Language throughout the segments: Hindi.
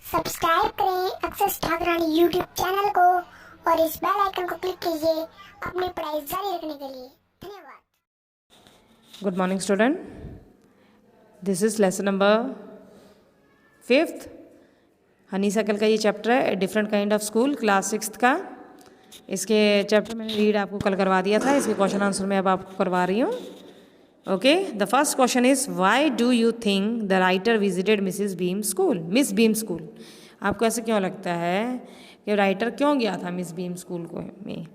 सब्सक्राइब करें अक्षर ठाकुरानी यूट्यूब चैनल को और इस बेल आइकन को क्लिक कीजिए अपनी पढ़ाई जारी रखने के लिए। धन्यवाद। Good morning student, this is lesson number 5th हनीसैकल का ये चैप्टर है, a different kind of school, class 6th का। इसके चैप्टर मैंने रीड आपको कल करवा दिया था, इसके क्वेश्चन आंसर मैं अब आपको करवा रही हूँ। Okay, the first question is why do you think the writer visited miss beam school. आपको ऐसे क्यों लगता है कि राइटर क्यों गया था मिस बीम स्कूल को में?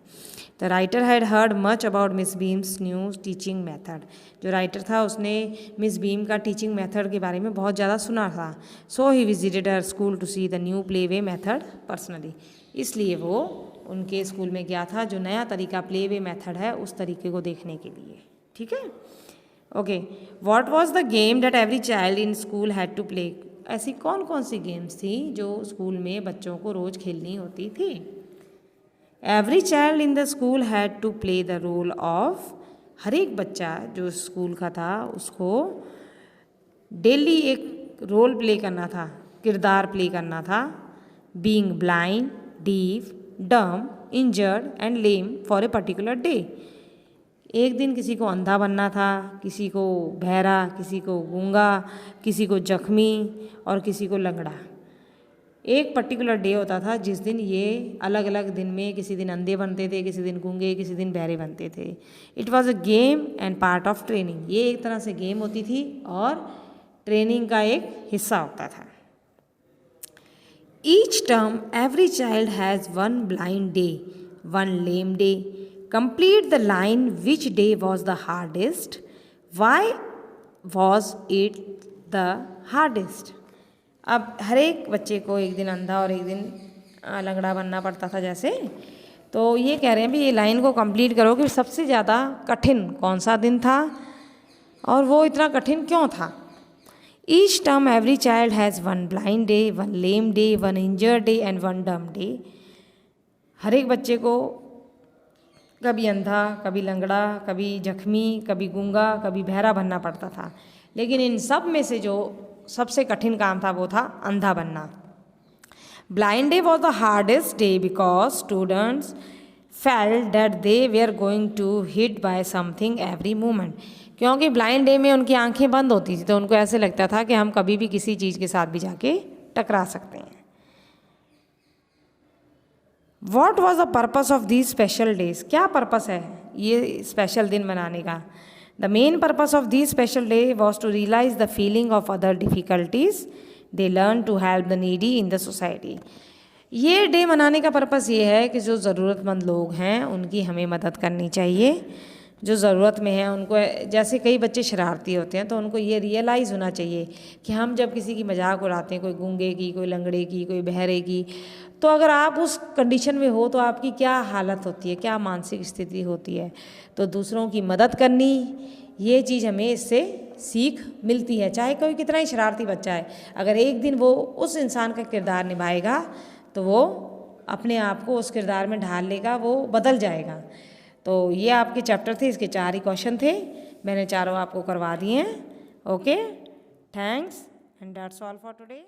The writer had heard much about Miss Beam's new teaching method. जो राइटर था उसने मिस बीम का टीचिंग मेथड के बारे में बहुत ज़्यादा सुना था। So he visited her school to see the new play way method personally. इसलिए वो उनके स्कूल में गया था, जो नया तरीका प्ले वे मेथड है उस तरीके को देखने के लिए। ठीक है, okay. What was the game that every child in school had to play. ऐसी कौन कौन सी गेम्स थी जो स्कूल में बच्चों को रोज़ खेलनी होती थी? Every child in the school had to play the role of. हर एक बच्चा जो स्कूल का था उसको डेली एक रोल प्ले करना था, किरदार प्ले करना था। बीइंग ब्लाइंड, डीफ, डम, injured and lame for a particular day. एक दिन किसी को अंधा बनना था, किसी को बहरा, किसी को गूंगा, किसी को जख्मी और किसी को लंगड़ा। एक पर्टिकुलर डे होता था जिस दिन ये अलग अलग दिन में, किसी दिन अंधे बनते थे, किसी दिन गूंगे, किसी दिन बहरे बनते थे। It was a game and part of training. ये एक तरह से गेम होती थी और ट्रेनिंग का एक हिस्सा होता था। Each term every child has one blind day, one lame day. Complete the line. Which day was the hardest? Why was it the hardest? अब हर एक बच्चे को एक दिन अंधा और एक दिन लंगड़ा बनना पड़ता था जैसे। तो ये कह रहे हैं भी ये लाइन को कंप्लीट करो कि सबसे ज़्यादा कठिन कौन सा दिन था और वो इतना कठिन क्यों था। Each term every child has one blind day, one lame day, one injured day and one डम डे। हर एक बच्चे को कभी अंधा, कभी लंगड़ा, कभी जख्मी, कभी गूंगा, कभी बहरा बनना पड़ता था। लेकिन इन सब में से जो सबसे कठिन काम था वो था अंधा बनना। Blind day was the hardest day because students felt that they were going to hit by something every moment. क्योंकि ब्लाइंड डे में उनकी आंखें बंद होती थी तो उनको ऐसे लगता था कि हम कभी भी किसी चीज़ के साथ भी जाके टकरा सकते हैं। What was the purpose of these special days. क्या पर्पस है ये स्पेशल दिन मनाने का? The main purpose of these special day was to realise the feeling of other difficulties they learn to help the needy in the society. ये डे मनाने का पर्पस ये है कि जो ज़रूरतमंद लोग हैं उनकी हमें मदद करनी चाहिए। जो ज़रूरत में है उनको, जैसे कई बच्चे शरारती होते हैं तो उनको ये रियलाइज़ होना चाहिए कि हम जब किसी की मजाक उड़ाते हैं, कोई गूंगे की, कोई लंगड़े की, कोई बहरे की, तो अगर आप उस कंडीशन में हो तो आपकी क्या हालत होती है, क्या मानसिक स्थिति होती है। तो दूसरों की मदद करनी, ये चीज़ हमें इससे सीख मिलती है। चाहे कोई कितना ही शरारती बच्चा है, अगर एक दिन वो उस इंसान का किरदार निभाएगा तो वो अपने आप को उस किरदार में ढाल लेगा, वो बदल जाएगा। तो ये आपके चैप्टर थे, इसके 4 ही क्वेश्चन थे, मैंने चारों आपको करवा दिए हैं। Okay, thanks and that's all for today.